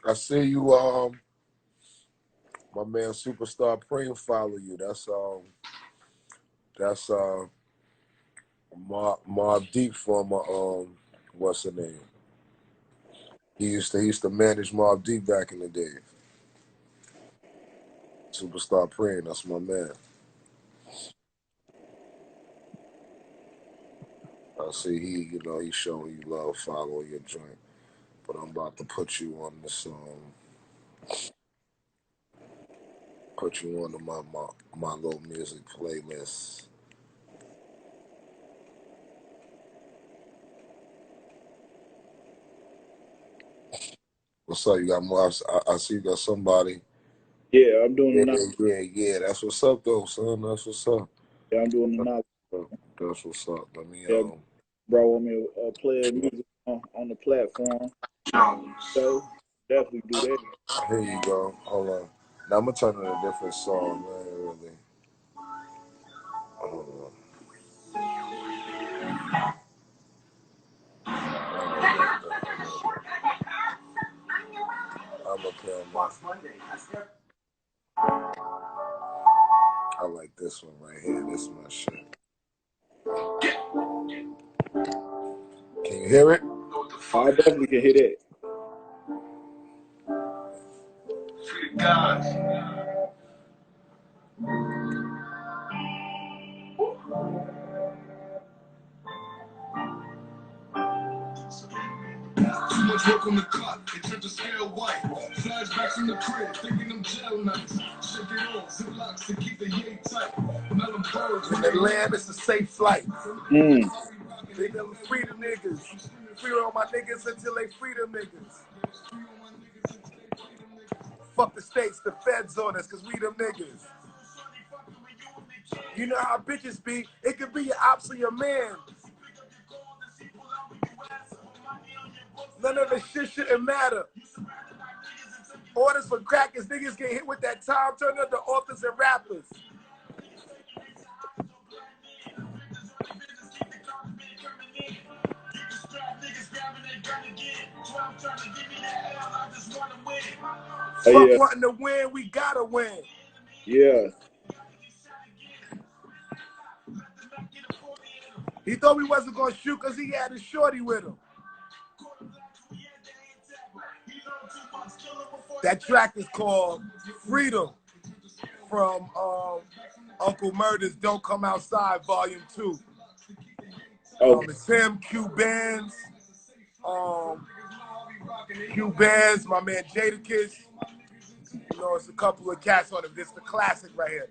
I see you. My man, Superstar Praying follow you. That's Mob Deep former. What's her name? He used to manage Mob Deep back in the day. Superstar Praying. That's my man. I see he's showing you love, following your joint. But I'm about to put you on to my little music playlist. What's up? You got more? I see you got somebody. Yeah, I'm doing Yeah, the knowledge. yeah. That's what's up, though, son. That's what's up. Yeah, I'm doing the knowledge. That's what's up. Let me Yeah, bro, want me to play music on the platform. So definitely do that. Here you go. Hold on. Now I'm gonna turn on a different song, man. Really. Hold on. I'm gonna play my. I like this one right here. This is my shit. Can you hear it? I definitely can hear that. Free God. Too much work on the clock, it turned to scale white. Flashbacks in the crib, thinking them jail nights. Shake it off, ziplocks to keep the yay tight. Melon birds, when they land, it's a safe flight. They never free the niggas. Free all my niggas until they free them niggas. Fuck the states, the feds on us, cause we them niggas. You know how bitches be, it could be your ops or your man. None of this shit shouldn't matter. Orders for crackers, niggas get hit with that time, turn up the authors and rappers. Fuck wanting to win, we gotta win. Yeah. He thought we wasn't gonna shoot because he had a shorty with him. That track is called Freedom from Uncle Murder's Don't Come Outside Volume 2. It's him, Q Bands, my man Jadakiss. You know, it's a couple of cats on it. This is the classic right here.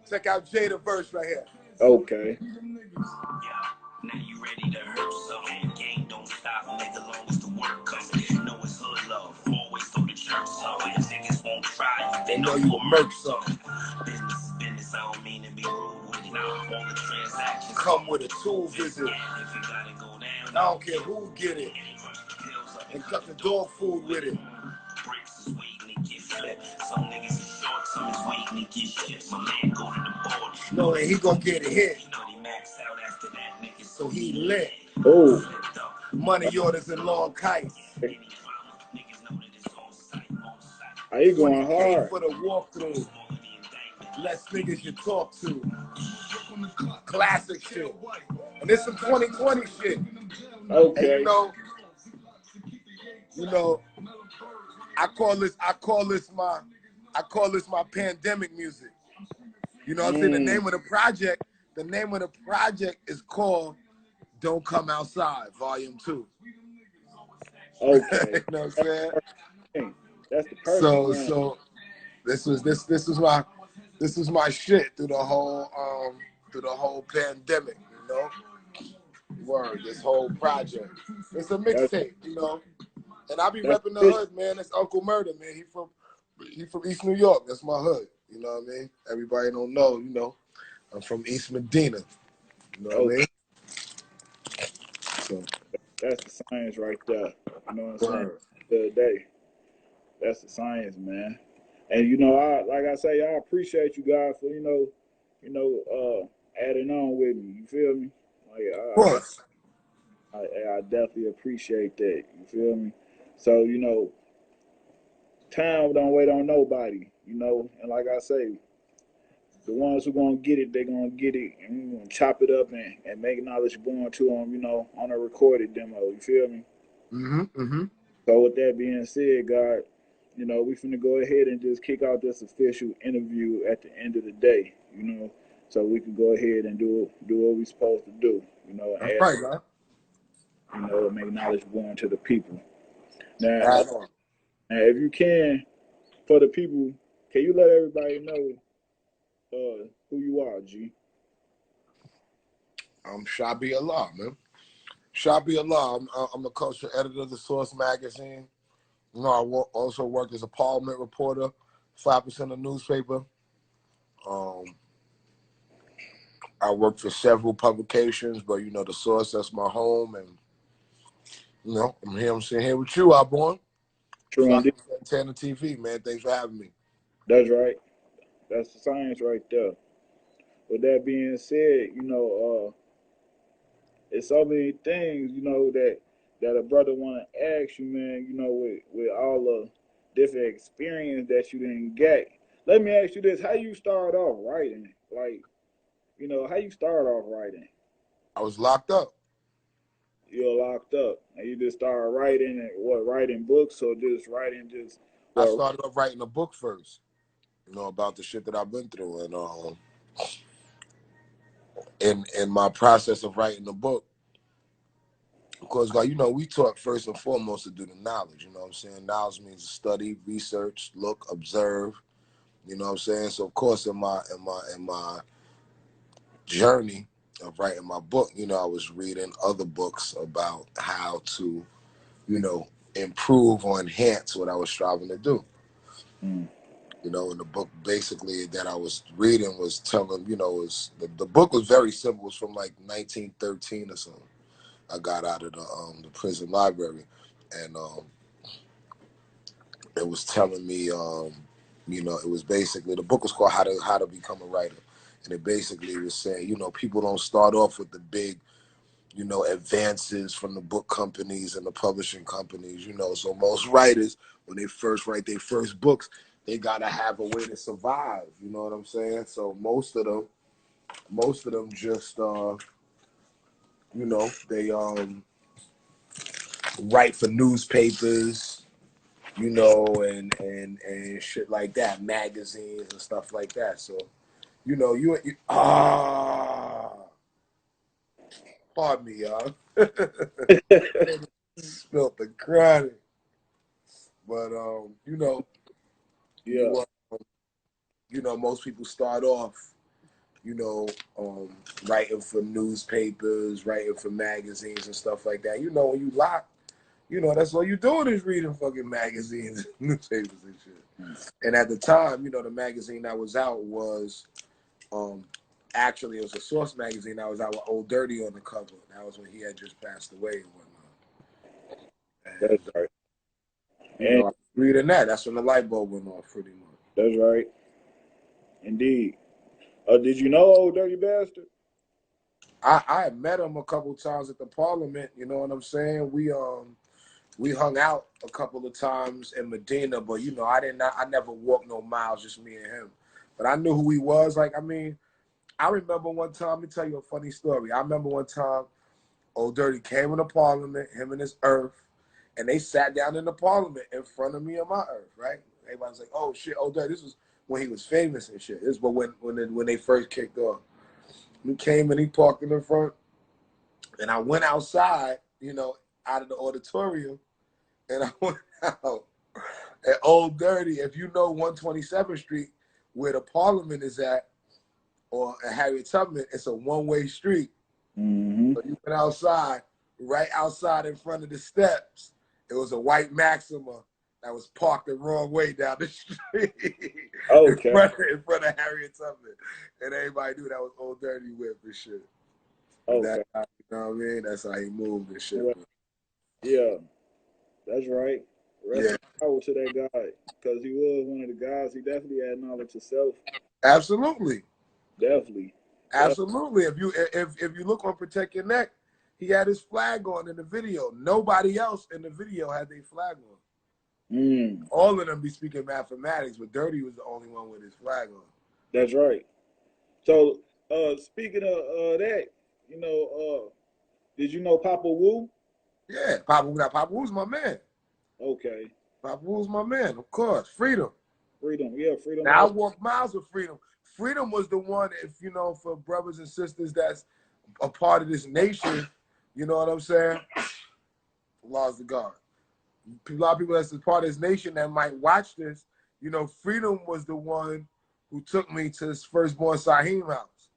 Check out Jada verse right here. Okay. Now you ready to hurt some. Game don't stop, nigga, long as the work comes. You know it's hood love, always go to church some. If niggas won't try, they know you a merch some. Business is business, I don't mean to be rude with it. All the transactions come with a tool visit. If you gotta go down, I don't care who get it. And cut the dog food with it. Bricks is waiting to get flipped. Some niggas is short, some is waiting to get shipped. My man go to the board. Knowing he gon' get a hit. You know they max out after that nigga. So he lit. Oh. Money orders and long kites. Are you going hard? For the walkthrough. Less niggas you talk to. Classic shit. And this some 2020 shit. Okay. And you know, I call this my pandemic music. You know what I'm saying? The name of the project is called Don't Come Outside, Volume 2. Okay. You know what I'm saying? That's the perfect so this is my shit through the whole pandemic, you know? Word, this whole project. It's a mixtape, you know. And I be repping the hood, man. It's Uncle Murder, man. He from East New York. That's my hood. You know what I mean? Everybody don't know, you know. I'm from East Medina. You know what I mean? So that's the science right there. You know what I'm saying? The day. That's the science, man. And you know, I appreciate you guys for adding on with me. You feel me? Of course. I definitely appreciate that. You feel me? So, you know, time don't wait on nobody, you know. And like I say, the ones who gonna get it, they gonna get it, and we gonna chop it up and make knowledge born to them, you know, on a recorded demo. You feel me? So with that being said, God, you know, we finna go ahead and just kick out this official interview at the end of the day, you know, so we can go ahead and do what we supposed to do, you know, That's right, man. You know, make knowledge born to the people. Now, Right on. now, if you can, for the people, can you let everybody know who you are, G? I'm Shabi Allah, man. Shabi Allah. I'm the culture editor of the Source magazine. You know, I also work as a Parliament reporter, 5% of newspaper. I work for several publications, but you know, the Source, that's my home, and you know, I'm sitting here with you, Alborn. True indeed. Santana TV, man. Thanks for having me. That's right. That's the science right there. With that being said, you know, it's so many things, you know, that a brother want to ask you, man. You know, with all the different experience that you didn't get. Let me ask you this: how you start off writing? Like, you know, how you start off writing? I was locked up. You're locked up, and you just started writing, and what, writing books, or just writing just I what? started off writing a book first, you know, about the shit that I've been through, and in my process of writing the book, of course, God, you know, we taught first and foremost to do the knowledge. You know what I'm saying? Knowledge means study, research, look, observe. You know what I'm saying? So, of course, in my journey of writing my book, you know, I was reading other books about how to, you know, improve or enhance what I was striving to do. Mm. You know, and the book basically that I was reading was telling, you know, the book was very simple. It was from like 1913 or something. I got out of the prison library, and it was telling me, you know, it was basically, the book was called How to Become a Writer, and it basically was saying, you know, people don't start off with the big, you know, advances from the book companies and the publishing companies, you know. So most writers, when they first write their first books, they gotta have a way to survive. You know what I'm saying? So most of them just, you know, they write for newspapers, you know, and shit like that, magazines and stuff like that. So, you know, pardon me, y'all. Spilt the chronic. But you know, Yeah. you know, most people start off, you know, writing for newspapers, writing for magazines and stuff like that. You know, when you lock, you know, that's all you doing is reading fucking magazines, newspapers and shit. And at the time, you know, the magazine that was out was actually, it was a Source magazine that was out with Old Dirty on the cover. That was when he had just passed away and whatnot. And That's right. you And know, reading that, that's when the light bulb went off pretty much. that's right. Indeed. Did you know Old Dirty Bastard? I had met him a couple times at the Parliament, you know what I'm saying? We hung out a couple of times in Medina, but you know, I never walked no miles, just me and him. But I knew who he was. Like, I mean, I remember one time, let me tell you a funny story. I remember one time Old Dirty came in the Parliament, him and his Earth, and they sat down in the Parliament in front of me and my Earth, right? Everybody's like, oh shit, Old Dirty, this was when he was famous and shit. This was when they first kicked off. He came and he parked in the front, and I went outside, you know, out of the auditorium, and I went out at Old Dirty. If you know 127th Street, where the Parliament is at, or at Harriet Tubman, it's a one-way street. Mm-hmm. So you went outside, right outside in front of the steps, it was a white Maxima that was parked the wrong way down the street Okay. in front of Harriet Tubman. And everybody knew that was Old Dirty Whip and shit. Okay. You know what I mean? That's how he moved and shit. Well, yeah, that's right. Rest Yeah, in power to that guy, because he was one of the guys. He definitely had knowledge of self. absolutely. Definitely. Absolutely. If you look on Protect Your Neck, he had his flag on in the video. Nobody else in the video had their flag on. All of them be speaking mathematics, but Dirty was the only one with his flag on. That's right. So, speaking of that, you know, did you know Papa Wu? Yeah, Papa Wu's my man. Okay. Papa Wu's my man, of course. Freedom. Freedom, yeah, Freedom. Now, I walk miles with Freedom. Freedom was the one, if you know, for brothers and sisters that's a part of this nation, you know what I'm saying? Laws of God. A lot of people that's a part of this nation that might watch this, you know, Freedom was the one who took me to his firstborn Saheem house.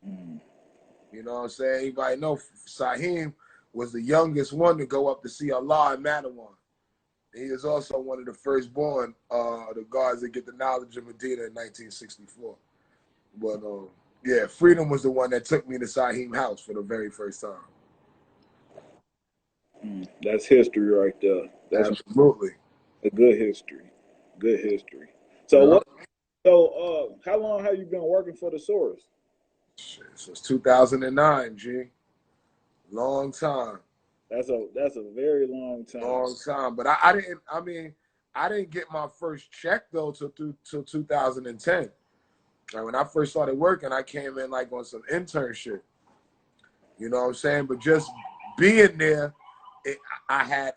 You know what I'm saying? Everybody know Saheem was the youngest one to go up to see Allah in Mattawan. He is also one of the firstborn, the guards that get the knowledge of Medina in 1964. But yeah, Freedom was the one that took me to Saheem house for the very first time. That's history right there. That's absolutely a good history. Good history. So what? So how long have you been working for the Source? Shit, since 2009, G. Long time. That's a very long time. Long time. But I didn't get my first check though till 2010. Like when I first started working, I came in like on some internship. You know what I'm saying? But just being there, I had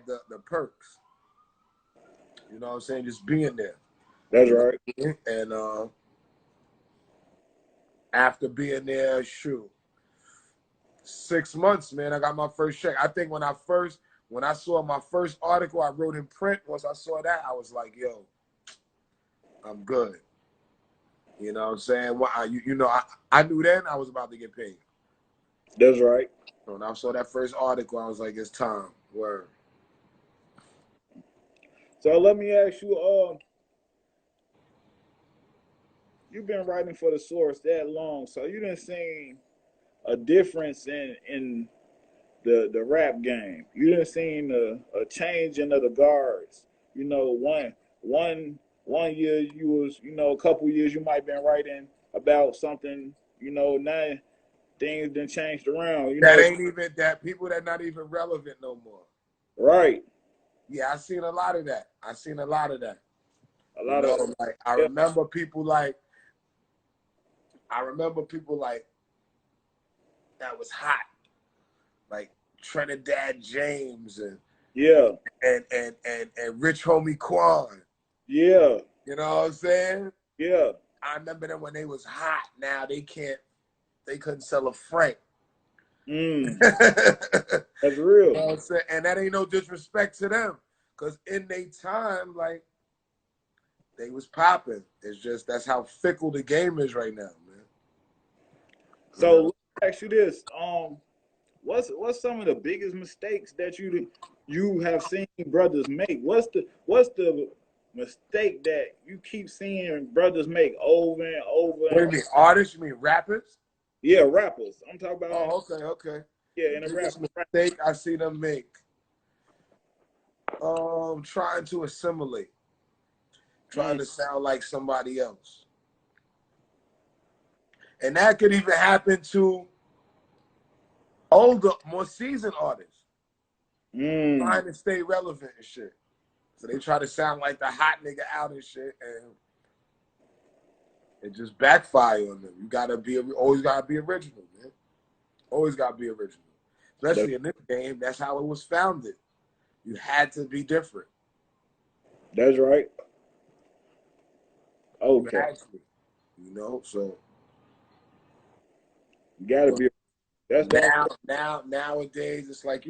the perks. You know what I'm saying? Just being there. That's right. And after being there, 6 months, man, I got my first check. I think when I saw my first article I wrote in print, once I saw that, I was like, yo, I'm good. You know what I'm saying? Well, I knew then I was about to get paid. That's right. So when I saw that first article, I was like, it's time. Word. So let me ask you, you've been writing for the Source that long, so you done seen a difference in the rap game. You done seen a changing of the guards. You know, one year you was, a couple years you might have been writing about something, now things done changed around. That ain't even that people that not even relevant no more. Right. Yeah, I seen a lot of that. I Yeah. remember people like that was hot. Like Trinidad James and Rich Homie Quan. Yeah. You know what I'm saying? Yeah. I remember them when they was hot. Now they couldn't sell a franc. That's real. You know what I'm saying? And that ain't no disrespect to them. Because in their time, like, they was popping. It's just that's how fickle the game is right now, man. So let me ask you this. What's some of the biggest mistakes that you have seen brothers make? What's the mistake that you keep seeing brothers make over and over? What do you mean, artists? You mean rappers? Yeah, rappers. I'm talking about. Oh, okay. Yeah, the biggest mistake I see them make. Trying to assimilate, trying to sound like somebody else, and that could even happen to older, more seasoned artists trying to stay relevant and shit. So they try to sound like the hot nigga out and shit, and it just backfire on them. Always gotta be original, man. Always gotta be original, especially in this game. That's how it was founded. You had to be different. That's right. Okay. So you gotta be. That's nowadays it's like,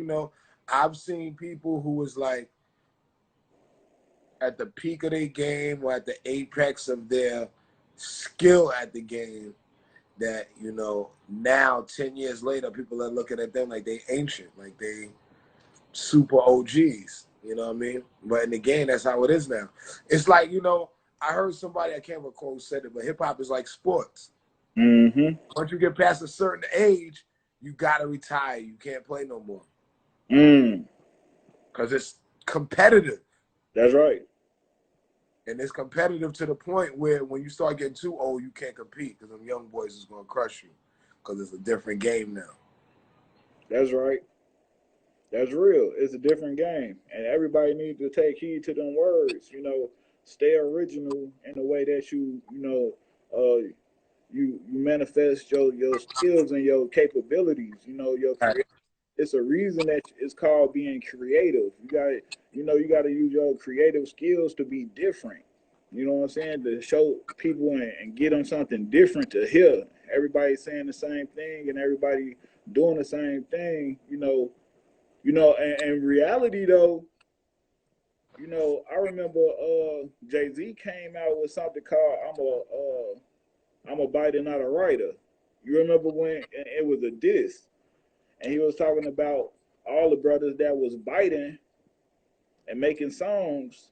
I've seen people who was like at the peak of their game or at the apex of their skill at the game that, now 10 years later people are looking at them like they ancient, like they super OGs, you know what I mean? But in the game, that's how it is now. It's like, I heard somebody, I can't recall who said it, but hip hop is like sports. Once you get past a certain age, you gotta retire. You can't play no more. Because it's competitive. That's right. And it's competitive to the point where when you start getting too old, you can't compete because them young boys is gonna crush you because it's a different game now. That's right. That's real. It's a different game, and everybody needs to take heed to them words. You know, stay original in the way that you manifest your skills and your capabilities. You know, your Right. create. It's a reason that it's called being creative. You got to use your creative skills to be different. You know what I'm saying? To show people and get them something different to hear. Everybody saying the same thing and everybody doing the same thing. And in reality though, I remember Jay-Z came out with something called I'm a biter, not a writer. You remember when it was a diss, and he was talking about all the brothers that was biting and making songs.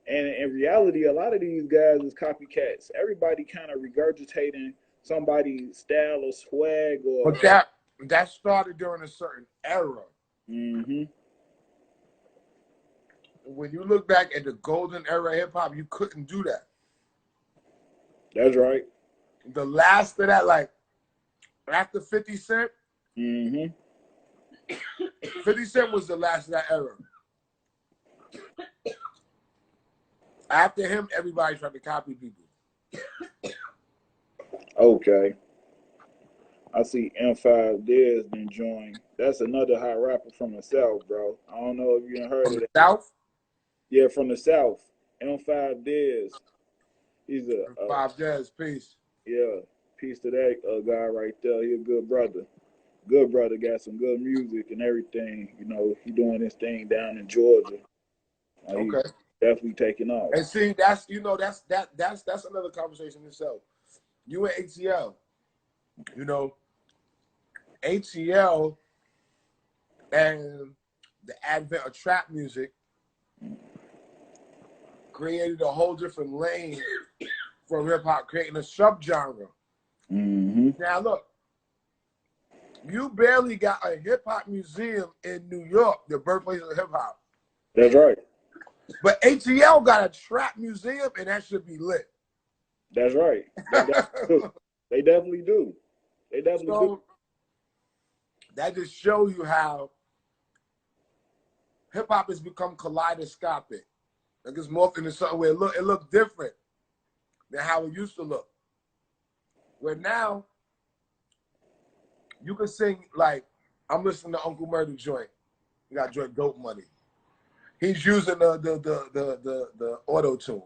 And in reality, a lot of these guys is copycats. Everybody kind of regurgitating somebody's style or swag or. But that started during a certain era. Mm-hmm. When you look back at the golden era of hip hop, you couldn't do that. That's right. The last of that, like after 50 Cent, Mm-hmm. 50 Cent was the last of that era. After him, everybody tried to copy people. Okay. I see M5 Dez then join. That's another hot rapper from the South, bro. I don't know if you done heard From of the that. South, Yeah, from the South. M5 Dez. He's Five Jazz, peace. yeah, peace to that guy right there. He a good brother. Good brother, got some good music and everything. You know, he doing his thing down in Georgia. He Okay. definitely taking off. And see, that's another conversation in itself. You and ATL, ATL and the advent of trap music created a whole different lane for hip hop, creating a subgenre. Mm-hmm. Now look, you barely got a hip hop museum in New York, the birthplace of hip hop. That's right. But ATL got a trap museum, and that should be lit. That's right. They definitely do. They definitely do. That just shows you how hip hop has become kaleidoscopic. Like it's morphed into something where it look different than how it used to look. Where now you can sing like I'm listening to Uncle Murder joint. You got joint Dope Money. He's using the auto tune,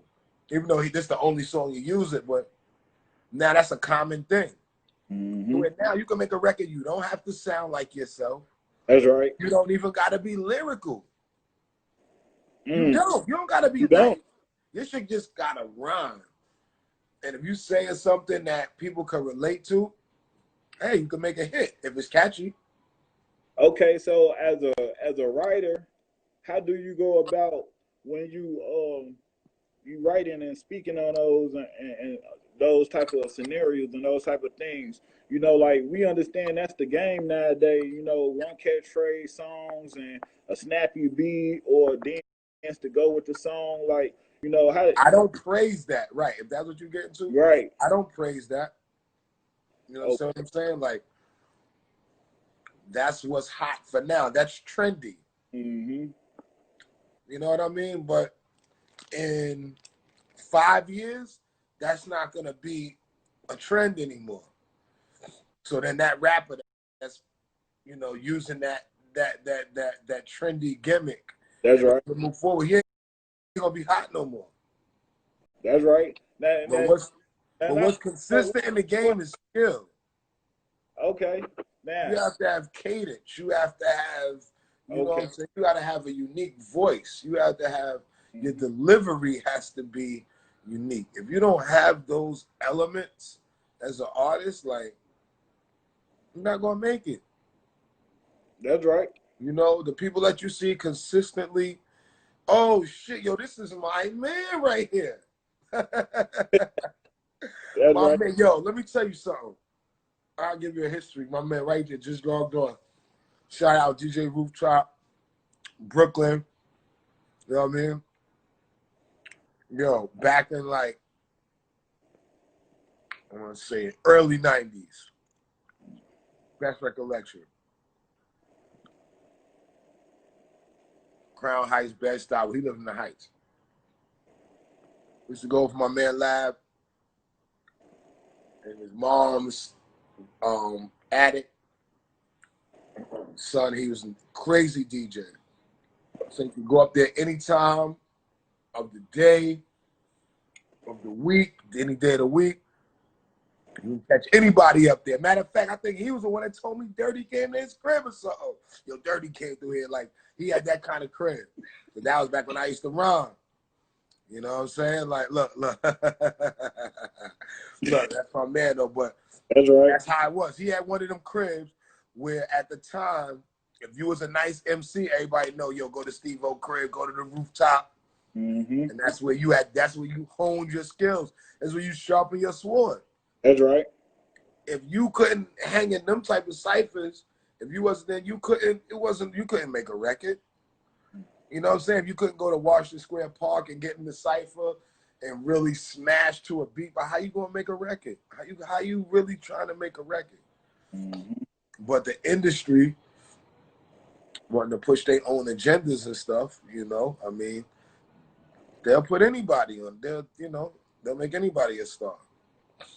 even though this the only song you use it. But now that's a common thing. Mm-hmm. Where now you can make a record. You don't have to sound like yourself. That's right. You don't even got to be lyrical. Mm. You don't got to be nice. Your shit just got to rhyme. And if you saying something that people can relate to, hey, you can make a hit if it's catchy. Okay, so as a writer, how do you go about when you writing and speaking on those and those type of scenarios and those type of things? You know, like we understand that's the game nowadays. You know, one catchphrase songs and a snappy beat or a dance to go with the song. Like, you know, how I don't praise that, right? If that's what you're getting to, right? I don't praise that. You know Okay. what I'm saying? Like, that's what's hot for now. That's trendy. Mm-hmm. You know what I mean? But in 5 years, that's not gonna be a trend anymore. So then that rapper that's using that trendy gimmick That's and right. move forward, he ain't gonna be hot no more. That's right. But what's consistent in the game is skill. Okay. Now, You have to have cadence. You have to have, you know what I'm saying? You got to have a unique voice. You have to have, your delivery has to be unique. If you don't have those elements as an artist, like, you're not going to make it. That's right. You know, the people that you see consistently, oh, shit, yo, this is my man right here. That's My right. man, yo, let me tell you something. I'll give you a history. My man right there just logged on. Shout out DJ Rooftop, Brooklyn. You know what I mean? Yo, back in like, I want to say early 90s. Best recollection. Crown Heights, Bed-Stuy. He lived in the Heights. We used to go for my man Lab and his mom's attic. Son, he was a crazy DJ. So you could go up there anytime of the day, of the week, any day of the week. You can catch anybody up there. Matter of fact, I think he was the one that told me Dirty came to his crib or something. Yo, Dirty came through here like he had that kind of crib. But that was back when I used to run. You know what I'm saying? Like, look. Look, that's my man though, but That's right. that's how it was. He had one of them cribs where at the time, if you was a nice MC, everybody know, yo, go to Steve-O crib, go to the rooftop. Mm-hmm. And that's where you honed your skills. That's where you sharpen your sword. That's right. If you couldn't hang in them type of ciphers, if you wasn't then you couldn't make a record. You know what I'm saying? If you couldn't go to Washington Square Park and get in the cipher and really smash to a beat, but how you gonna make a record? How you really trying to make a record? Mm-hmm. But the industry wanting to push their own agendas and stuff, you know, I mean, they'll put anybody on. They'll make anybody a star.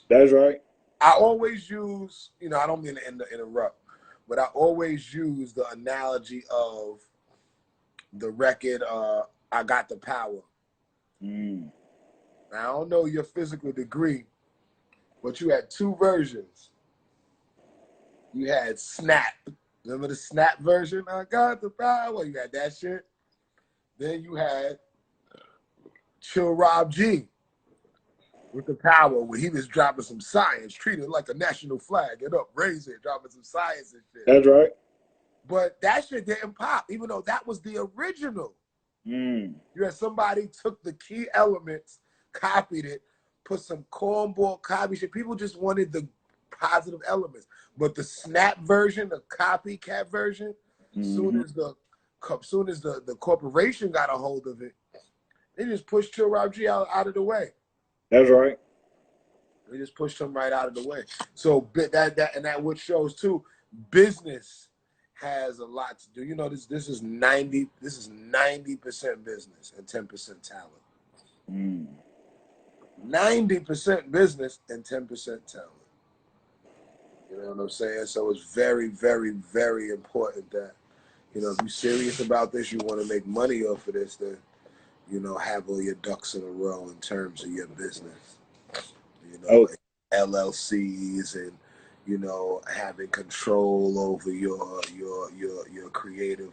That's right. I always use, I don't mean to interrupt, but I always use the analogy of the record, I Got the Power. Mm. Now, I don't know your physical degree, but you had two versions. You had Snap. Remember the Snap version? I got the power. You had that shit. Then you had Chill Rob G with the power, where he was dropping some science, treated like a national flag. Get up, raise it, dropping some science and shit. That's right. But that shit didn't pop, even though that was the original. Mm. You had somebody took the key elements, copied it, put some cornball copy shit. People just wanted the positive elements. But the Snap version, the copycat version, soon as the corporation got a hold of it, they just pushed Chill Rob G out of the way. That's right. They just pushed him right out of the way. So that what shows too, business has a lot to do. You know, this is 90% business and 10% talent. 90% business and 10% talent. You know what I'm saying? So it's very, very, very important that, if you're serious about this, you want to make money off of this, then, have all your ducks in a row in terms of your business. LLCs and, having control over your creative,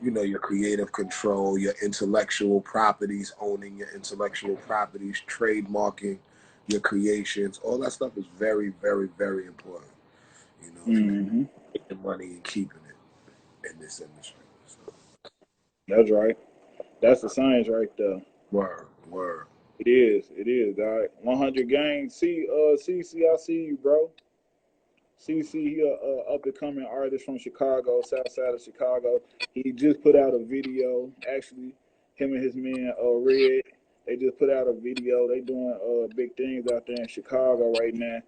your creative control, your intellectual properties, owning your intellectual properties, trademarking your creations. All that stuff is very, very, very important, making money and keeping it in this industry. So. That's right. That's the science right there. Word. It is, guy. 100 Gang. CC, I see you, bro. CC, he up and coming artist from Chicago, south side of Chicago. He just put out a video. Actually, him and his man Red, they just put out a video. They doing big things out there in Chicago right now.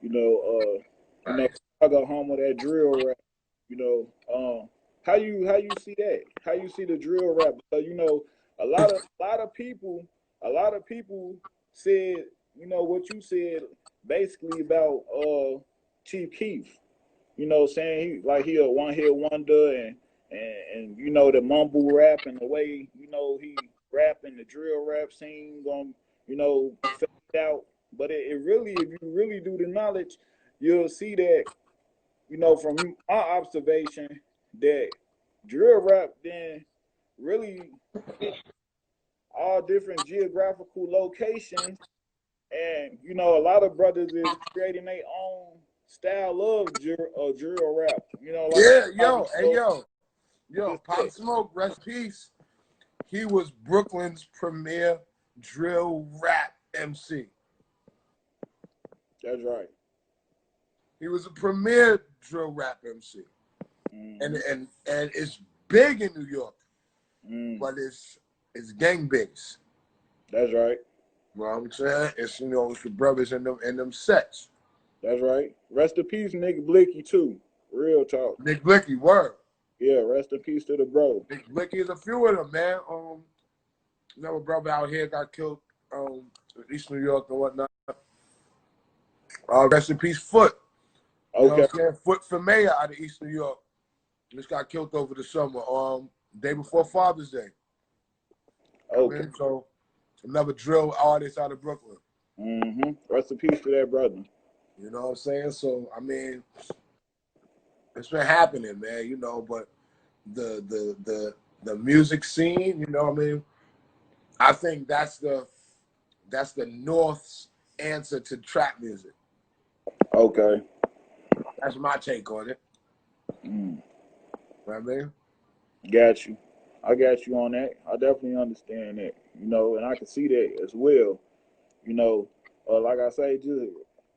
Chicago, home of that drill rap. How you see that? How you see the drill rap? Because a lot of people said, what you said basically about Chief Keef. Saying he a one-hit wonder and the mumble rap and the way, he rap and the drill rap scene fade out. But it really, if you really do the knowledge, you'll see that, from my observation, that drill rap then really hit all different geographical locations. And, a lot of brothers is creating their own style of drill rap. Pop Smoke, rest peace. He was Brooklyn's premier drill rap MC. That's right. He was a premier drill rap MC. And it's big in New York, but it's gang based. That's right. You know what I'm saying? It's it's the brothers in them sets. That's right. Rest in peace, Nick Blicky too. Real talk. Nick Blicky, word. Yeah, rest in peace to the bro. Ricky's a few of them, man. Another brother out here got killed in East New York and whatnot. Rest in peace, Foot. You know what I'm saying? Foot for mayor out of East New York. Just got killed over the summer, day before Father's Day. Okay. I mean, so another drill artist out of Brooklyn. Rest in peace to that brother. You know what I'm saying? So I mean, it's been happening, man. You know, but the music scene, you know what I mean? I think that's the North's answer to trap music. Okay. That's my take on it. You know what I mean? Got you. I got you on that. I definitely understand that. You know, and I can see that as well. You know, like I say, just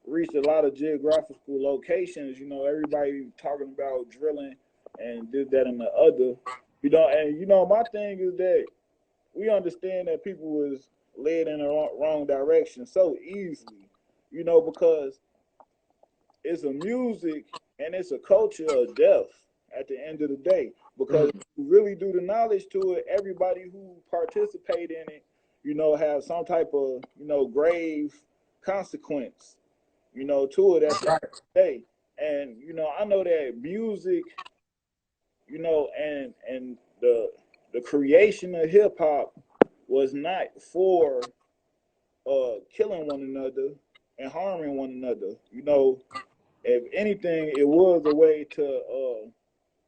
reached a lot of geographical locations. You know, everybody talking about drilling and this, that, and the other. You know, and you know, my thing is that we understand that people was led in the wrong direction so easily. You know, because it's a music and it's a culture of death at the end of the day. Because if you really do the knowledge to it, everybody who participate in it, you know, have some type of, you know, grave consequence, you know, to it at the end of the day. And, you know, I know that music, you know, and the creation of hip hop was not for killing one another and harming one another. You know, if anything, it was a way to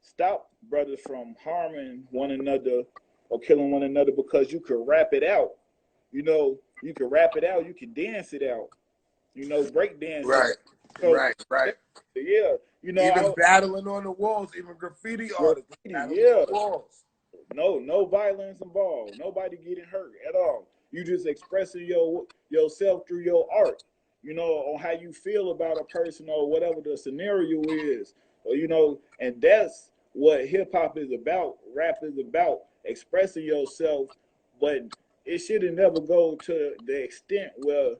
stop brothers from harming one another or killing one another because you could rap it out. You know, you could rap it out, you could dance it out. You know, break dance. Right, so, right. Yeah, you know, even battling on the walls, even graffiti artists battling on the walls. No violence involved. Nobody getting hurt at all. You just expressing yourself through your art. You know, on how you feel about a person or whatever the scenario is. Or, you know, and that's what hip hop is about. Rap is about expressing yourself, but it shouldn't never go to the extent where,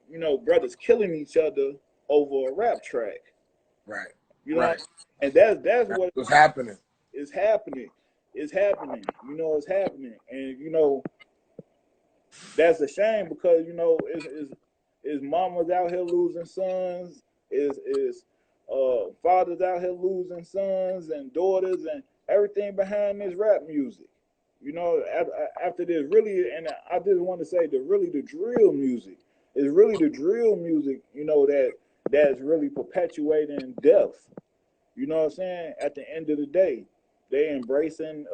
you know, brothers killing each other over a rap track. Right. You know, right. And that's what's happening. It's happening. It's happening. You know, it's happening. And, you know, that's a shame because, you know, is mamas out here losing sons, is fathers out here losing sons and daughters and everything behind this rap music. You know, after this really, and I just want to say the drill music is really the drill music, you know, that's really perpetuating death. You know what I'm saying? At the end of the day, they embracing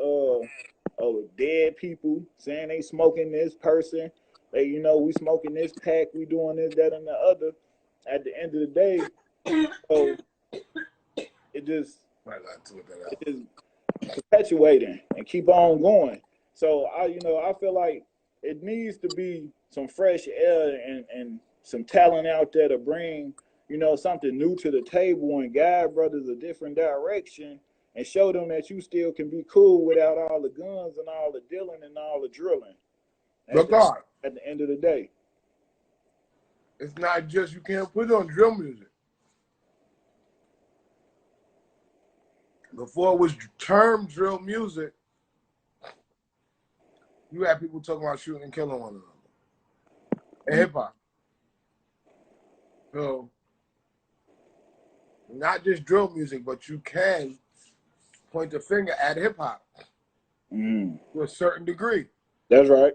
dead people, saying they smoking this person. They, you know, we smoking this pack, we doing this, that, and the other. At the end of the day, so it just perpetuating and keep on going. So I feel like it needs to be some fresh air and some talent out there to bring, you know, something new to the table and guide brothers a different direction and show them that you still can be cool without all the guns and all the dealing and all the drilling. At the end of the day, it's not just you can't put on drill music. Before it was termed drill music, you had people talking about shooting and killing one another in hip hop. So, not just drill music, but you can point the finger at hip hop to a certain degree. That's right.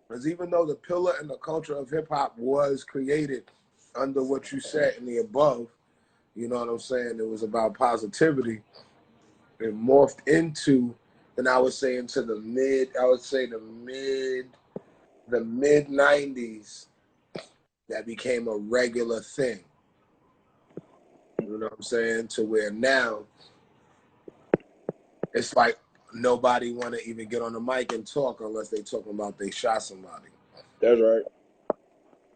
Because even though the pillar and the culture of hip hop was created under what you said in the above, you know what I'm saying? It was about positivity. It morphed into, and I would say into the mid 90s, that became a regular thing. You know what I'm saying? To where now it's like nobody want to even get on the mic and talk unless they talking about they shot somebody. That's right.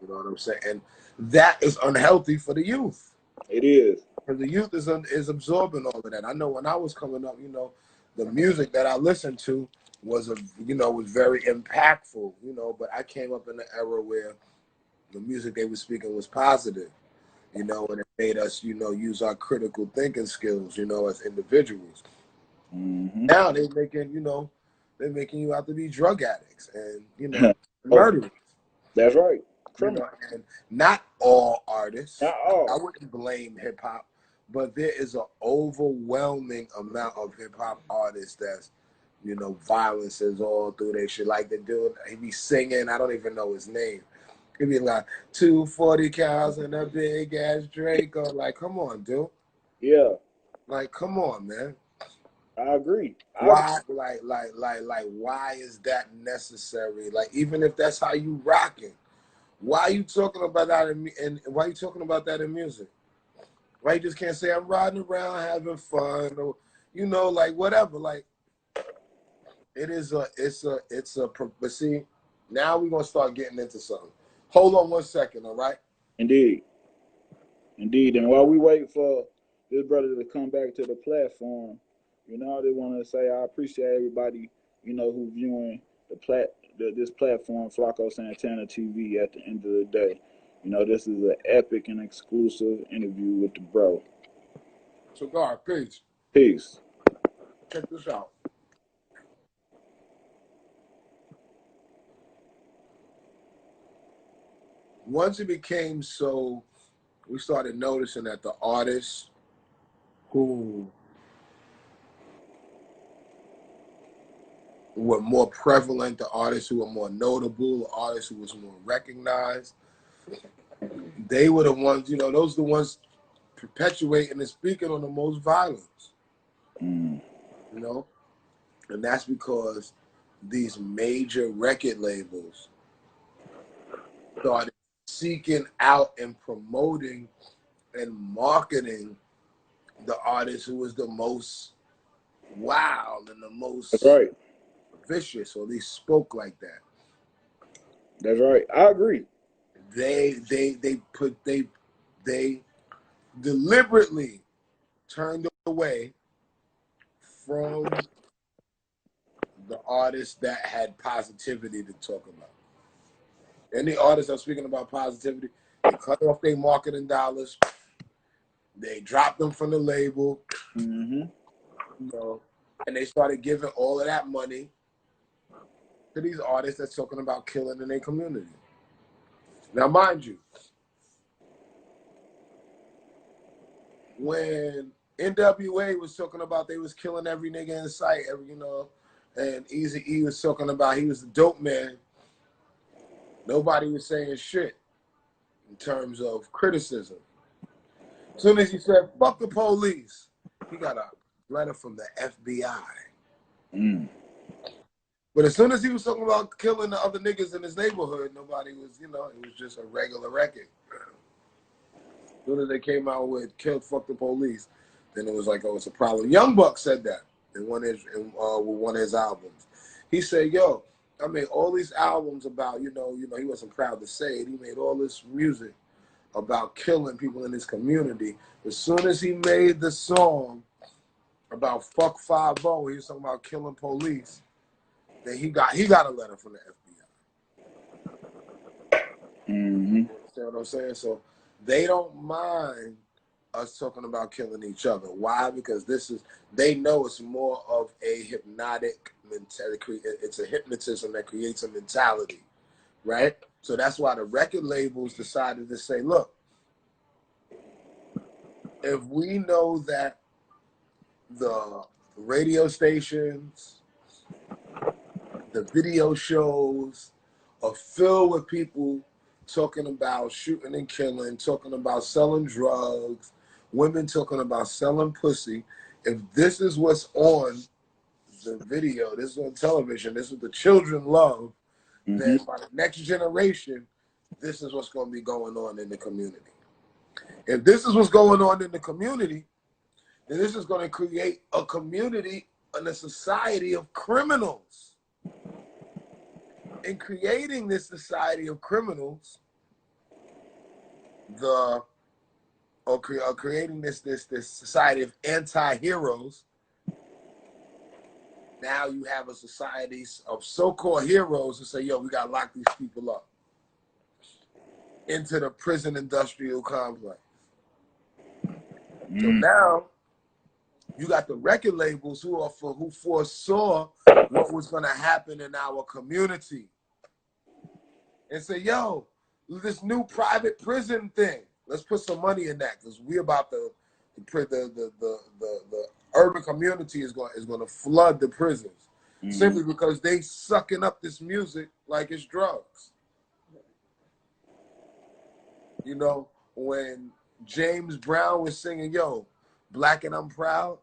You know what I'm saying? And that is unhealthy for the youth. It is. Because the youth is absorbing all of that. I know when I was coming up, you know, the music that I listened to was very impactful, you know, but I came up in an era where the music they were speaking was positive, you know, and it made us, you know, use our critical thinking skills, you know, as individuals. Now they making, you know, they're making you out to be drug addicts and, you know, murderers. That's right. You know, and not all artists. Not all. I wouldn't blame hip hop, but there is an overwhelming amount of hip hop artists that's, you know, violence is all through their shit. Like the dude, he be singing, I don't even know his name. He'd be like 240 cows and a big ass Draco. Like, come on, dude. Yeah. Like, come on, man. I agree. Why, why is that necessary? Like, even if that's how you rocking, why are you talking about that and why are you talking about that in music? Why you just can't say I'm riding around having fun or, you know, like whatever. Like, but see, now we're gonna start getting into something. Hold on 1 second, all right? Indeed. And while we wait for this brother to come back to the platform, you know, I just want to say I appreciate everybody, you know, who viewing this platform, Flacco Santana TV. At the end of the day, you know, this is an epic and exclusive interview with the bro. Cigar, peace. Peace. Check this out. Once it became so, we started noticing that the artists who were more prevalent, the artists who were more notable, the artists who was more recognized, they were the ones, you know, those are the ones perpetuating and speaking on the most violence. You know? And that's because these major record labels started seeking out and promoting and marketing the artist who was the most wild and the most That's right. vicious, or at least spoke like that. That's right. I agree. They deliberately turned away from the artists that had positivity to talk about. Any artists that are speaking about positivity, they cut off their marketing dollars. They dropped them from the label, you know, and they started giving all of that money to these artists that's talking about killing in their community. Now, mind you, when NWA was talking about they was killing every nigga in sight, you know, and Eazy-E was talking about he was the dope man, nobody was saying shit in terms of criticism. As soon as he said, fuck the police, he got a letter from the FBI. But as soon as he was talking about killing the other niggas in his neighborhood, nobody was, you know, it was just a regular record. As soon as they came out with fuck the police, then it was like, oh, it's a problem. Young Buck said that in one of his albums. He said, yo, I made all these albums about, you know, he wasn't proud to say it. He made all this music about killing people in his community. As soon as he made the song about fuck 5-0, he was talking about killing police. Then he got a letter from the FBI. You know what I'm saying? So they don't mind us talking about killing each other. Why? Because they know it's more of a hypnotic mentality. It's a hypnotism that creates a mentality, right? So that's why the record labels decided to say, look, if we know that the radio stations, the video shows are filled with people talking about shooting and killing, talking about selling drugs, women talking about selling pussy. If this is what's on the video, this is on television, this is what the children love, then by the next generation, this is what's going to be going on in the community. If this is what's going on in the community, then this is going to create a community and a society of criminals. In creating this society of criminals, creating this society of anti-heroes, now you have a society of so-called heroes who say, yo, we got to lock these people up into the prison industrial complex. So now You got the record labels who foresaw what was going to happen in our community and say, yo, this new private prison thing, let's put some money in that because we about the urban community is going to flood the prisons simply because they sucking up this music like it's drugs. You know, when James Brown was singing, yo, Black and I'm Proud,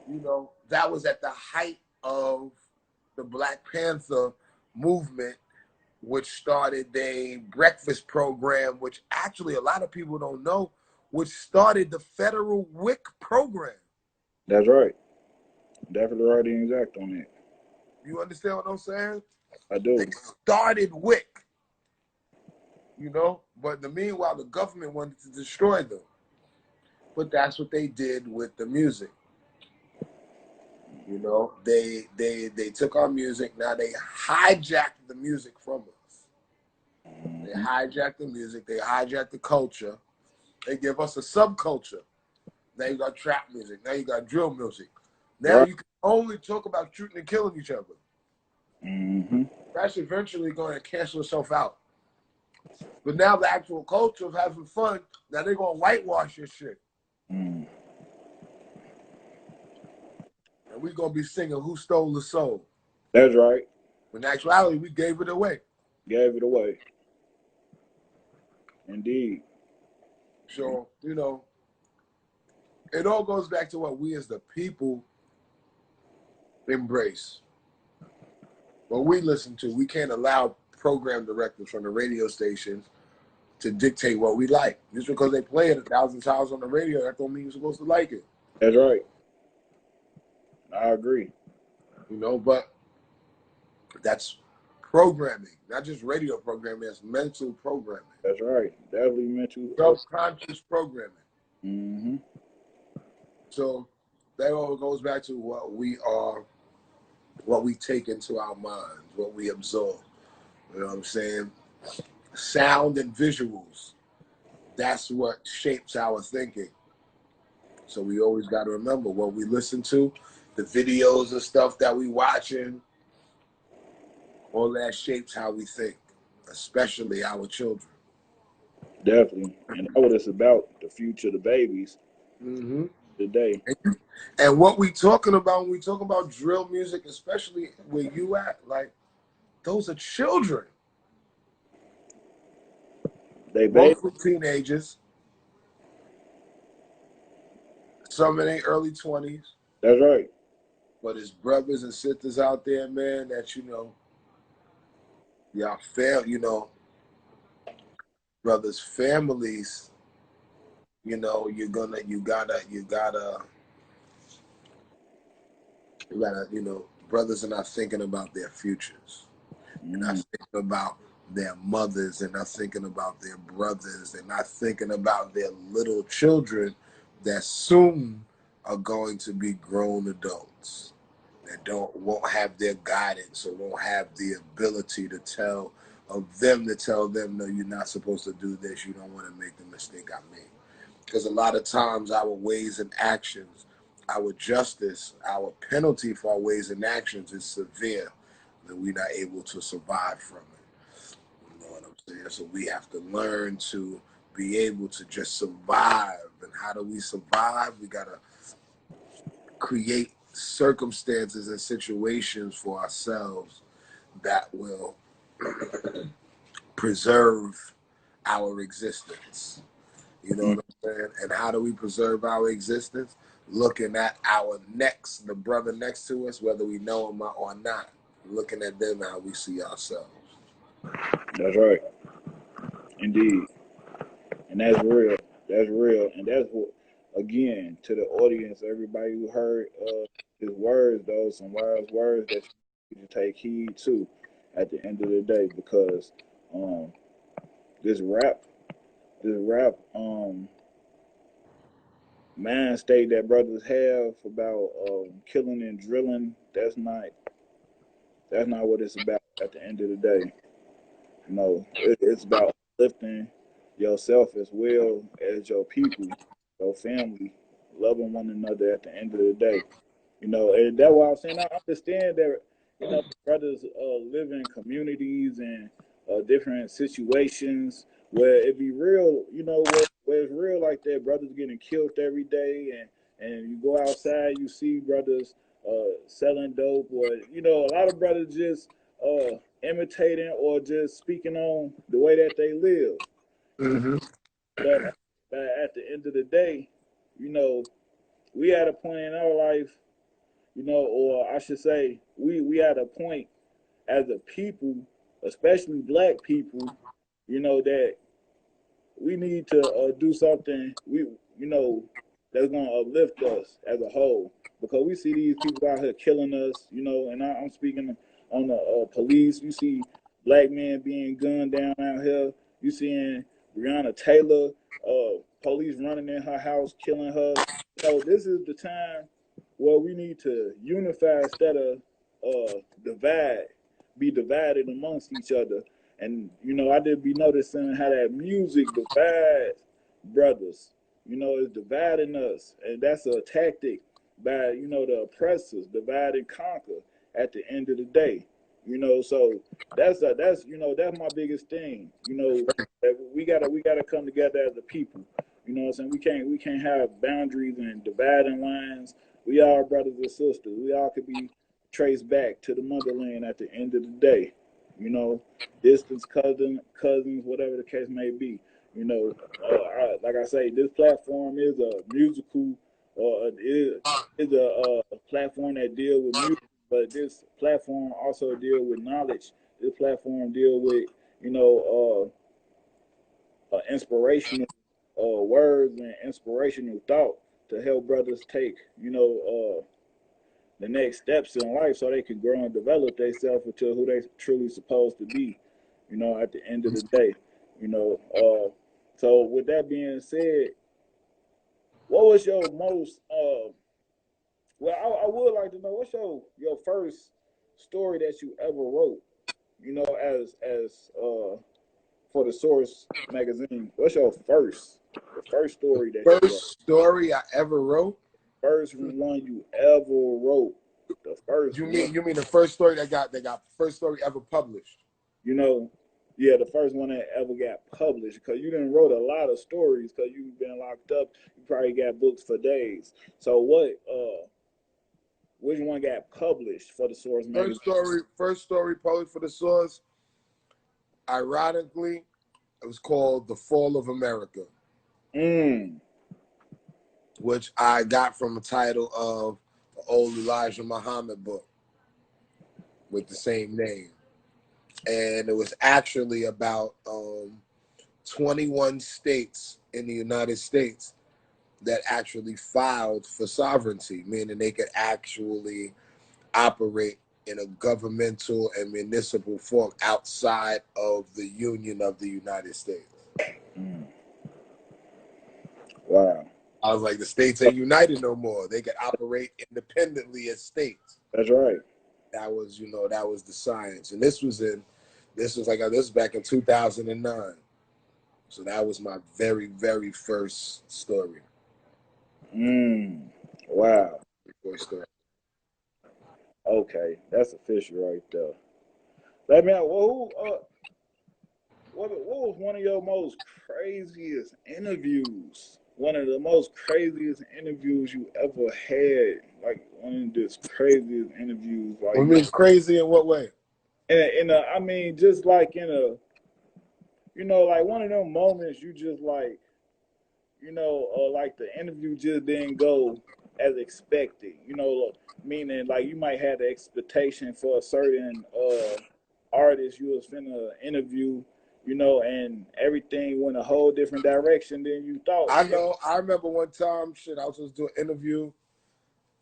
you know, that was at the height of the Black Panther movement, which started a breakfast program, which actually a lot of people don't know, which started the federal WIC program. That's right. Definitely right and exact on it. You understand what I'm saying? I do. They started WIC, you know, but meanwhile, the government wanted to destroy them. But that's what they did with the music. You know, they took our music. Now they hijacked the music from us. They hijacked the music. They hijacked the culture. They give us a subculture. Now you got trap music. Now you got drill music. Now you can only talk about shooting and killing each other. That's eventually going to cancel itself out. But now the actual culture of having fun, now they're going to whitewash your shit. And we're going to be singing Who Stole the Soul. That's right. But in actuality, we gave it away. Gave it away. Indeed. So, you know, it all goes back to what we as the people embrace. What we listen to, we can't allow program directors from the radio stations to dictate what we like. Just because they play it 1,000 times on the radio, that don't mean you're supposed to like it. That's right. I agree. You know, but that's programming, not just radio programming, that's mental programming. That's right. Definitely mental. Subconscious programming. So that all goes back to what we are, what we take into our minds, what we absorb. You know what I'm saying? Sound and visuals, that's what shapes our thinking. So we always got to remember what we listen to, the videos and stuff that we watching, all that shapes how we think, especially our children. Definitely. And that's what it's about, the future, the babies, today. And what we talking about when we talk about drill music, especially where you at, like, those are children. They mostly teenagers, some in their early 20s. That's right. But it's brothers and sisters out there, man, that, you know, y'all you know, brothers, families, you know, you gotta, you know, brothers are not thinking about their futures. They're not thinking about their mothers. They're not thinking about their brothers. They're not thinking about their little children that soon are going to be grown adults that won't have their guidance or won't have the ability to tell them, no, you're not supposed to do this. You don't want to make the mistake I made. Because a lot of times our ways and actions, our justice, our penalty for our ways and actions is severe, that we're not able to survive from it. You know what I'm saying? So we have to learn to be able to just survive. And how do we survive? We got to create circumstances and situations for ourselves that will preserve our existence. You know what I'm saying? And how do we preserve our existence? Looking at the brother next to us, whether we know him or not. Looking at them how we see ourselves. That's right. Indeed. And that's real. That's real. And that's what, again, to the audience, everybody who heard his words, though, some wise words that you need to take heed to at the end of the day, because this rap mind state that brothers have about killing and drilling, that's not what it's about at the end of the day. You know, it's about lifting yourself as well as your people, your family, loving one another at the end of the day. You know, and that's why I'm saying I understand that, you know, brothers live in communities and different situations where it be real, you know, where it's real like that. Brothers getting killed every day, and you go outside, you see brothers selling dope, or you know, a lot of brothers just imitating or just speaking on the way that they live. You know, Mm-hmm. but at the end of the day, you know, we at a point in our life, you know, or I should say, we at a point as a people, especially black people, you know, that we need to do something you know that's gonna uplift us as a whole, because we see these people out here killing us, you know, and I'm speaking on the police. You see black men being gunned down out here. You seeing Breonna Taylor, police running in her house, killing her. You know, this is the time where we need to unify instead of divide, be divided amongst each other. And you know, I did be noticing how that music divides brothers. You know, it's dividing us, and that's a tactic by, you know, the oppressors, divide and conquer. At the end of the day, you know, so that's you know, that's my biggest thing. You know, that we gotta come together as a people. You know what I'm saying? We can't have boundaries and dividing lines. We all brothers and sisters. We all could be traced back to the motherland at the end of the day. You know, distance cousins, whatever the case may be. You know, like I say, this platform is a musical, is a platform that deal with music, but this platform also deal with knowledge. This platform deal with, you know, inspirational words and inspirational thought to help brothers take, you know, the next steps in life so they can grow and develop themselves into who they truly supposed to be, you know, at the end of the day, you know. So with that being said, what was your most well, I would like to know what's your first story that you ever wrote, you know, as for the Source magazine. What's your the first story that you wrote? First story I ever wrote. First one you ever wrote. The first You one. mean the first story that got first story ever published? You know, yeah, the first one that ever got published, because you didn't wrote a lot of stories because you've been locked up. You probably got books for days. So which one got published for the Source magazine? First story published for the Source. Ironically, it was called "The Fall of America," Mm. which I got from the title of the old Elijah Muhammad book with the same name, and it was actually about 21 states in the United States that actually filed for sovereignty, meaning they could actually operate in a governmental and municipal form outside of the Union of the United States. Mm. Wow. I was like, the states ain't united no more. They could operate independently as states. That's right. That was, that was the science. And this was back in 2009. So that was my very, very first story. Mm. Wow. First story. Okay, that's official right there. Let me know. Well, what was one of your most craziest interviews? One of the most craziest interviews you ever had? Like one of the craziest interviews, What like means crazy in what way? I mean, just like in a, you know, like one of them moments you just like, you know, like the interview just didn't go as expected. You know, meaning like you might have the expectation for a certain artist you was finna interview, you know, and everything went a whole different direction than you thought. I know. I remember one time, I was supposed to do an interview.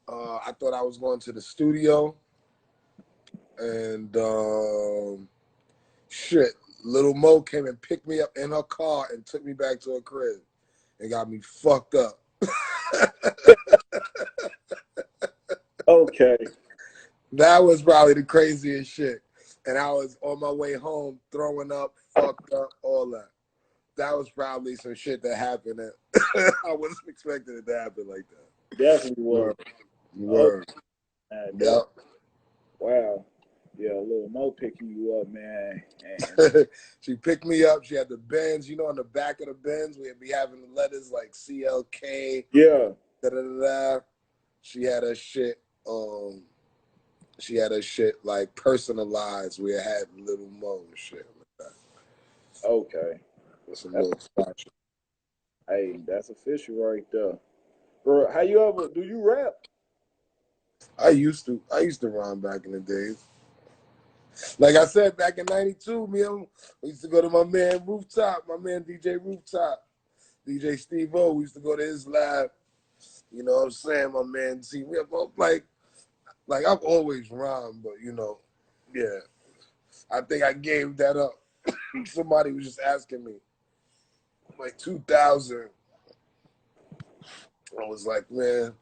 I thought I was going to the studio, and Little Mo came and picked me up in her car and took me back to her crib and got me fucked up. Okay. That was probably the craziest shit. And I was on my way home, throwing up, fucked up, all that. that was probably some shit that happened that I wasn't expecting it to happen like that. Definitely was. Word. Yep. Wow. Yeah, a little Mo picking you up, man. She picked me up. She had the Benz. You know, on the back of the Benz, we'd be having the letters like CLK. Yeah. Da, da, da, da. She had her shit. She had her shit like personalized. We had little Mo and shit like that. Okay. That's a little special. Hey, that's official right there. Bro, how you ever do you rap? I used to rhyme back in the days. Like I said, back in '92, we used to go to my man Rooftop, my man DJ Rooftop, DJ Steve O. We used to go to his lab. You know what I'm saying? My man see we have like I've always rhymed, but you know, yeah. I think I gave that up. Somebody was just asking me. Like 2000. I was like, man,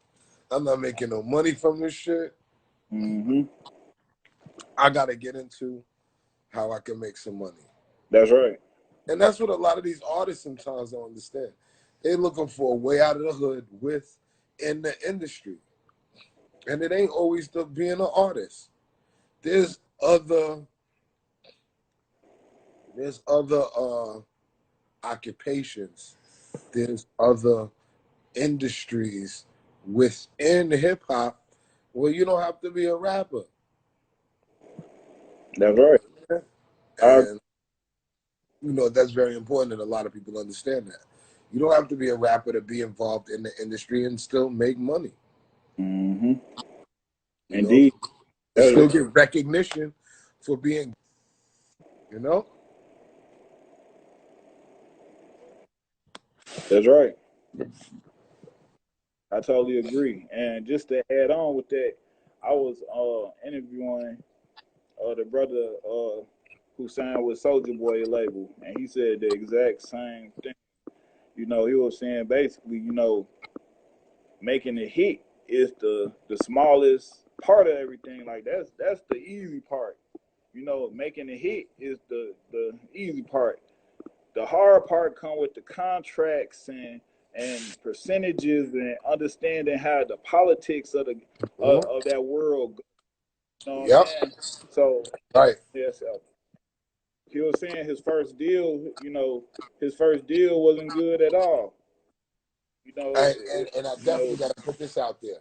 I'm not making no money from this shit. Mm-hmm. I gotta get into how I can make some money. That's right. And that's what a lot of these artists sometimes don't understand. They're looking for a way out of the hood within the industry. And it ain't always the being an artist. There's other occupations. There's other industries within hip hop where you don't have to be a rapper. That's right. And you know, that's very important, and a lot of people understand that. You don't have to be a rapper to be involved in the industry and still make money. Mm-hmm. You Indeed. know, you still get recognition for being, you know? That's right. I totally agree. And just to add on with that, I was interviewing the brother who signed with Soulja Boy label, and he said the exact same thing. You know, he was saying basically, you know, making a hit is the smallest part of everything. Like that's the easy part. You know, making a hit is the easy part. The hard part come with the contracts and percentages and understanding how the politics of the of that world. You know what I'm saying? So Right. yes, he was saying his first deal. You know, his first deal wasn't good at all. You know, And I definitely got to put this out there.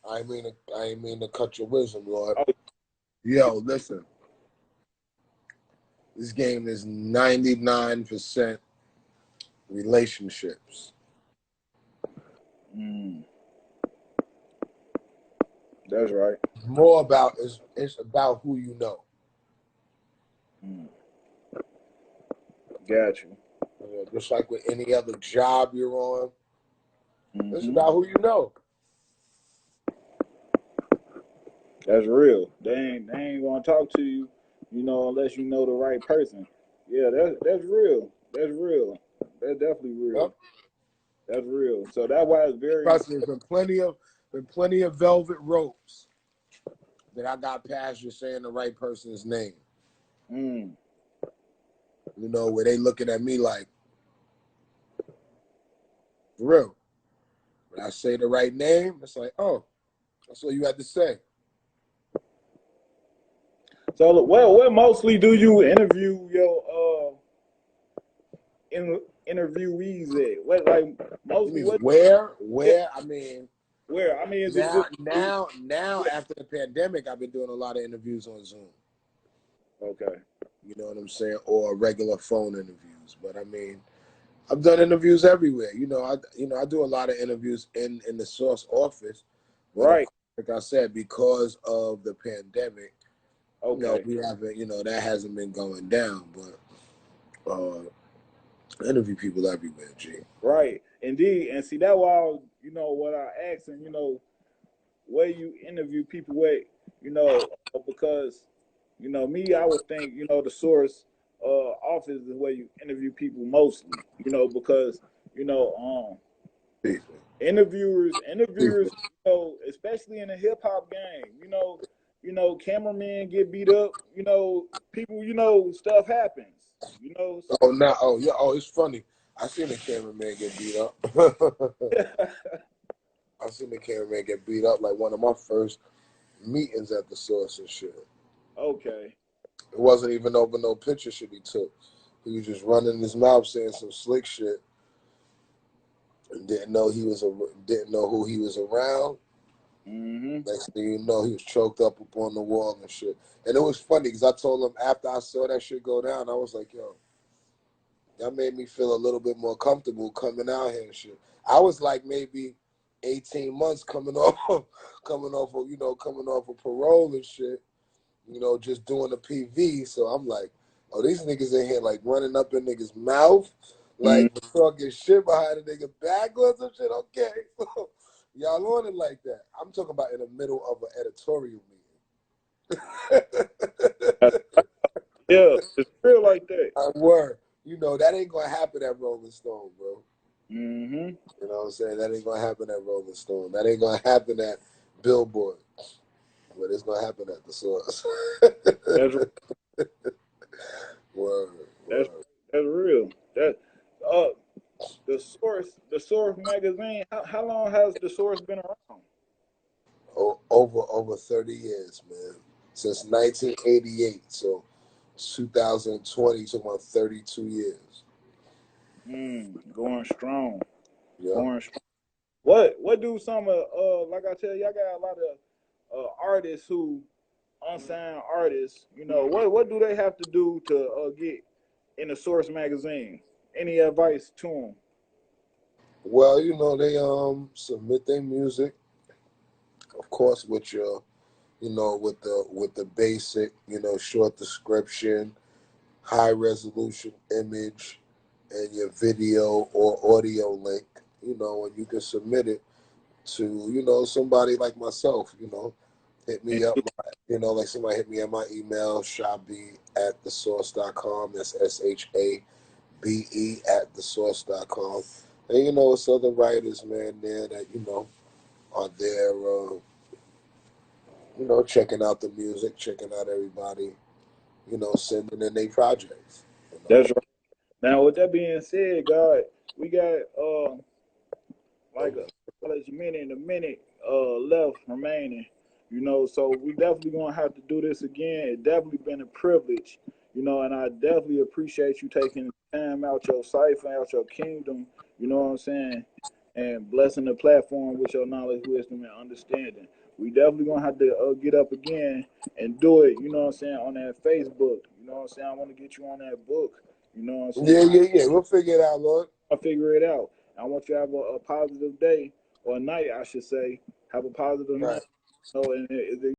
I ain't mean to cut your wisdom, Lord. Oh, Yo, listen. This game is 99% relationships. That's right. More about it's about who you know. Got you. Just like with any other job you're on, it's about who you know. That's real. They ain't gonna talk to you, you know, unless you know the right person. Yeah, that's real. That's real. That's definitely real. Yep. That's real. So that's why it's very. Trust me, there's been plenty of velvet ropes that I got past just saying the right person's name. You know, where they looking at me like, for real. When I say the right name, it's like, oh, that's all you had to say. So, well, where mostly do you interview your interviewees at? What, like mostly what? Where? I mean, where? I mean, is now, it just now after the pandemic, I've been doing a lot of interviews on Zoom. Okay. You know what I'm saying, or regular phone interviews. But I mean, I've done interviews everywhere. You know, I do a lot of interviews in the source office. Right. Like I said, because of the pandemic, okay, you know, we haven't, you know, that hasn't been going down. But I interview people everywhere, G. Right. Indeed. And see that why you know what I asked, and you know where you interview people with, you know, because you know me, I would think you know the source office is where you interview people mostly, you know, because you know interviewers, you know, especially in the hip hop game, you know, cameramen get beat up, you know, people, you know, stuff happens. You know. Oh, now, oh yeah, oh, it's funny. I seen the cameraman get beat up. I seen the cameraman get beat up like one of my first meetings at the source and shit. Okay. It wasn't even over no picture shit he took. He was just running his mouth saying some slick shit and didn't know who he was around. Mm-hmm. Next thing you know, he was choked up on the wall and shit. And it was funny because I told him after I saw that shit go down, I was like, yo, that made me feel a little bit more comfortable coming out here and shit. I was like maybe 18 months coming off coming off of parole and shit, just doing the PV. So I'm like, oh, these niggas in here like running up in niggas' mouth, like talking shit behind a nigga back or some shit. Okay. So y'all on it like that. I'm talking about in the middle of an editorial meeting. Yeah, it's real like that. I word. That ain't gonna happen at Rolling Stone, bro. Mm-hmm. You know what I'm saying? That ain't gonna happen at Rolling Stone. That ain't gonna happen at Billboard. But it's gonna happen at the source. That's Word, that's word. that's real. That the source magazine. How long has the source been around? Over 30 years, man. Since 1988. So 2020 took about 32 years. Going strong. Yeah. Going strong. What do some of like I tell you, I got a lot of artists who unsigned artists. What do they have to do to get in the Source magazine? Any advice to them? Well, they submit their music, of course, with your with the basic, short description, high resolution image, and your video or audio link, and you can submit it to, somebody like myself, hit And me up, like somebody hit me at my email, shabe@thesource.com. That's SHABE @thesource.com. And, it's other writers, man, there that, are there, checking out the music, checking out everybody, sending in their projects. that's right. Now, with that being said, God, we got like a minute left remaining. So we definitely gonna have to do this again. It definitely been a privilege, and I definitely appreciate you taking time out your cipher, out your kingdom. You know what I'm saying, and blessing the platform with your knowledge, wisdom, and understanding. We definitely gonna have to get up again and do it. You know what I'm saying, on that Facebook. You know what I'm saying. I want to get you on that book. You know what I'm Yeah, saying. yeah. We'll figure it out, Lord. I'll figure it out. I want you to have a positive day or night, I should say. Have a positive Right. night. And